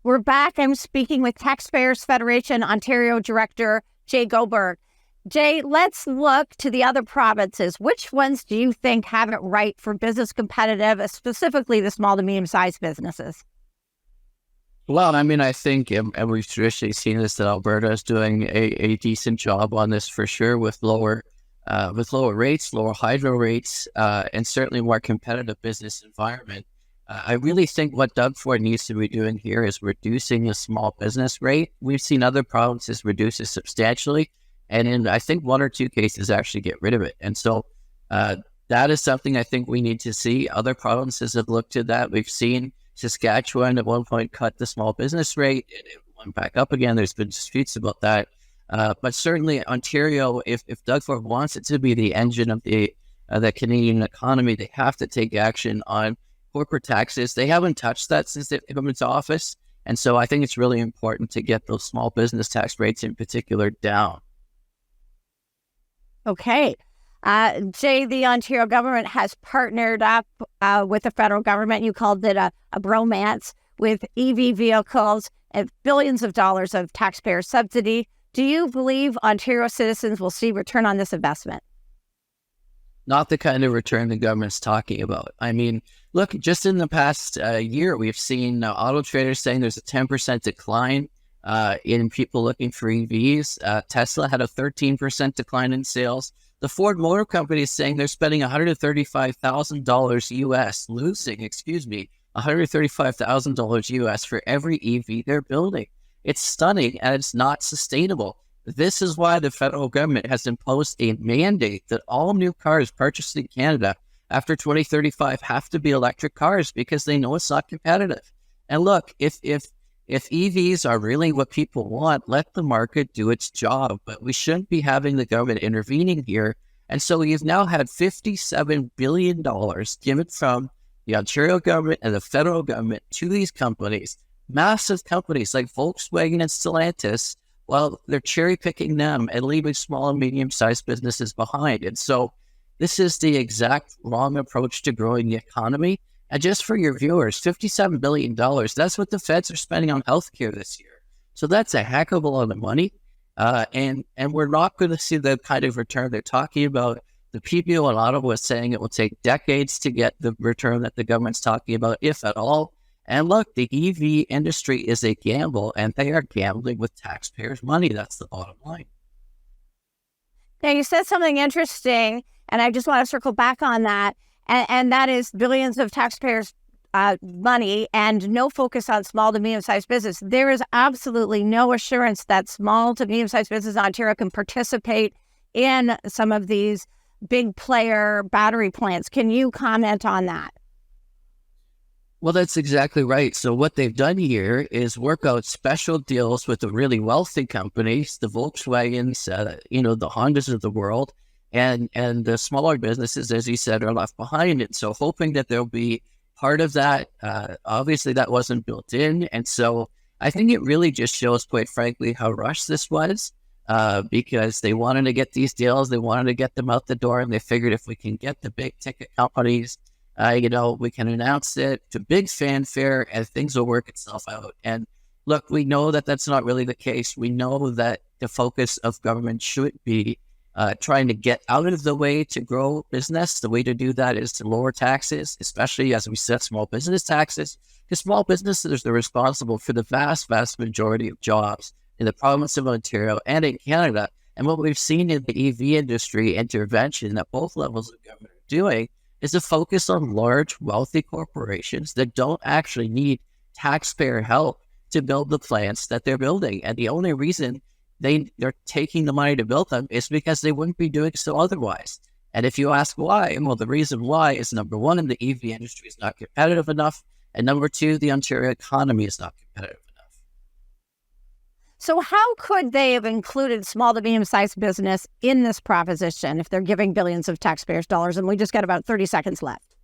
We're back. I'm speaking with Taxpayers Federation Ontario Director Jay Goldberg. Jay, let's look to the other provinces. Which ones do you think have it right for business competitive, specifically the small to medium-sized businesses? Well, I mean, I think, and we've traditionally seen this, that Alberta is doing a decent job on this for sure, with lower rates, lower hydro rates, and certainly more competitive business environment. I really think what Doug Ford needs to be doing here is reducing the small business rate. We've seen other provinces reduce it substantially, and in, I think, one or two cases actually get rid of it. And so that is something I think we need to see. Other provinces have looked at that. We've seen Saskatchewan at one point cut the small business rate. It went back up again. There's been disputes about that. But certainly Ontario, if Doug Ford wants it to be the engine of the Canadian economy, they have to take action on corporate taxes. They haven't touched that since they've come into office. And so I think it's really important to get those small business tax rates in particular down. Okay. Jay, the Ontario government has partnered up with the federal government. You called it a bromance with EV vehicles and billions of dollars of taxpayer subsidy. Do you believe Ontario citizens will see return on this investment? Not the kind of return the government's talking about. I mean, look, just in the past year, we've seen auto traders saying there's a 10% decline in people looking for EVs. Tesla had a 13% decline in sales. The Ford Motor Company is saying they're spending $135,000 US, losing, $135,000 US for every EV they're building. It's stunning, and it's not sustainable. This is why the federal government has imposed a mandate that all new cars purchased in Canada after 2035 have to be electric cars, because they know it's not competitive. And look, if EVs are really what people want, let the market do its job. But we shouldn't be having the government intervening here. And so you've now had $57 billion given from the Ontario government and the federal government to these companies, massive companies like Volkswagen and Stellantis. Well, they're cherry picking them and leaving small and medium-sized businesses behind. And so this is the exact wrong approach to growing the economy. And just for your viewers, $57 billion, that's what the feds are spending on healthcare this year. So that's a heck of a lot of money. And we're not going to see the kind of return they're talking about. The PBO in Ottawa is saying it will take decades to get the return that the government's talking about, if at all. And look, the EV industry is a gamble, and they are gambling with taxpayers' money. That's the bottom line. Now, you said something interesting, and I just want to circle back on that. And that is billions of taxpayers' money and no focus on small to medium-sized business. There is absolutely no assurance that small to medium-sized business in Ontario can participate in some of these big player battery plants. Can you comment on that? Well, that's exactly right. So what they've done here is work out special deals with the really wealthy companies, the Volkswagens, the Hondas of the world, and the smaller businesses, as you said, are left behind. And so hoping that there'll be part of that, obviously that wasn't built in. And so I think it really just shows, quite frankly, how rushed this was, because they wanted to get these deals, they wanted to get them out the door, and they figured if we can get the big ticket companies, we can announce it to big fanfare and things will work itself out. And look, we know that that's not really the case. We know that the focus of government should be trying to get out of the way to grow business. The way to do that is to lower taxes, especially, as we said, small business taxes, because small businesses are responsible for the vast, vast majority of jobs in the province of Ontario and in Canada. And what we've seen in the EV industry intervention at both levels of government are doing is a focus on large, wealthy corporations that don't actually need taxpayer help to build the plants that they're building. And the only reason they're taking the money to build them is because they wouldn't be doing so otherwise. And if you ask why, well, the reason why is, number one, the EV industry is not competitive enough. And number two, the Ontario economy is not competitive enough. So how could they have included small to medium-sized business in this proposition if they're giving billions of taxpayers' dollars? And we just got about 30 seconds left.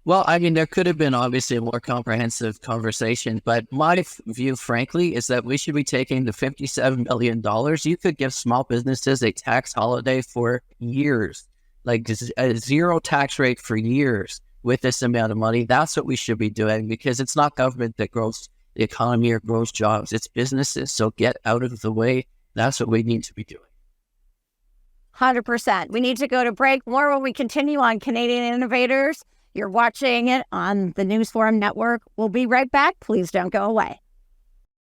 Well, I mean, there could have been obviously a more comprehensive conversation, but my view, frankly, is that we should be taking the $57 billion. You could give small businesses a tax holiday for years, like a zero tax rate for years with this amount of money. That's what we should be doing, because it's not government that grows the economy or grows jobs. It's businesses. So get out of the way. That's what we need to be doing. 100%. We need to go to break. More when we continue on Canadian Innovators. You're watching it on the News Forum Network. We'll be right back. Please don't go away.